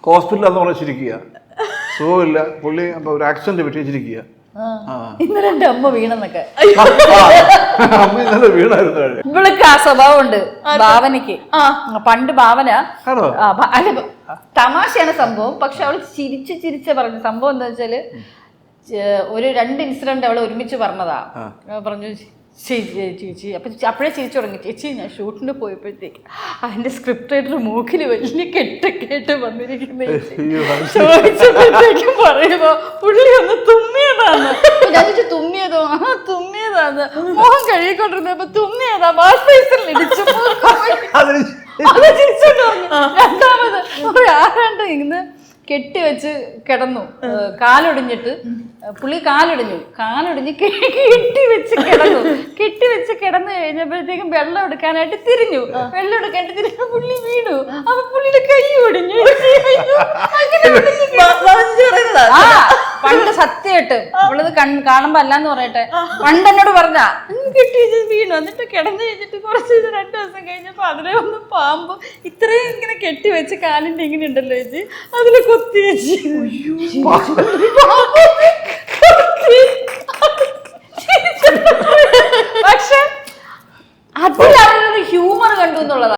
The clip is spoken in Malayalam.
ഹോസ്പിറ്റലിൽ അന്ന് പറഞ്ഞിരിക്കുക, സുഖമില്ല, പുള്ളി ഒരു ആക്സിഡന്റ് പറ്റിച്ചിരിക്കുക. ഇന്നലെ എന്റെ അമ്മ വീണെന്നൊക്കെ. അമ്മ ഇന്നലെ വീണായിരുന്നു. ഇവൾക്ക് ആ സ്വഭാവം ഉണ്ട് ഭാവനയ്ക്ക്. പണ്ട് ഭാവന അല്ല തമാശയാണ് സംഭവം, പക്ഷെ അവള് ചിരിച്ച് പറഞ്ഞു. സംഭവം എന്താ വെച്ചാല് ഒരു 2 ഇൻസിഡന്റ് അവള് ഒരുമിച്ച് പറഞ്ഞതാ. പറഞ്ഞു ചേച്ചി അപ്പൊ അപ്പോഴേ ചിരിച്ചു തുടങ്ങി. ചേച്ചി ഞാൻ ഷൂട്ടിന് പോയപ്പോഴത്തേക്ക് അതിന്റെ സ്ക്രിപ്റ്റ് റൈറ്റർ മൂക്കില് വലിയ കെട്ടൊക്കെ വന്നിരിക്കുന്ന ചോദിച്ചപ്പോഴത്തേക്കും പറയുമ്പോ പുള്ളി ഒന്ന് തുമ്മിയതാന്ന്. ഞാൻ ചോദിച്ചു തുമ്മിയതോ? തുമ്മിയതാന്ന്. മോഹം കഴുകിക്കൊണ്ടിരുന്നപ്പോ തുമ്മിയതാ, വാഷ് ബേസിൽ ഇടിച്ചു. അത് ചിരിച്ചോണ്ട് പറഞ്ഞു. രണ്ടാമത് ആരാണ്ട് ഇന്ന് കെട്ടിവെച്ച് കിടന്നു, കാലൊടിഞ്ഞിട്ട് പുള്ളി കാലൊടിഞ്ഞ് കെട്ടിവെച്ച് കിടന്നു കഴിഞ്ഞപ്പോഴത്തേക്കും വെള്ളം എടുക്കാനായിട്ട് തിരിഞ്ഞു. പുള്ളി വീണു. അപ്പൊ പുള്ളിയുടെ കൈ ഒടിഞ്ഞു. പണ്ട് സത്യമായിട്ട് അവളത് കാണുമ്പോ അല്ലാന്ന് പറയട്ടെ, പണ്ട് എന്നോട് പറഞ്ഞാ കെട്ടി വെച്ച് വീണു. എന്നിട്ട് കിടന്നു കഴിഞ്ഞിട്ട് കുറച്ച് 2 ദിവസം കഴിഞ്ഞപ്പോ അതിലെ ഒന്ന് പാമ്പ് ഇത്രയും ഇങ്ങനെ കെട്ടിവെച്ച് കാലിന്റെ ഇങ്ങനെ ഉണ്ടല്ലോ ചേച്ചി, അതില് കൊത്തി വെച്ച്. പക്ഷെ അതിൽ അവരൊരു ഹ്യൂമർ കണ്ടു എന്നുള്ളതാണ്.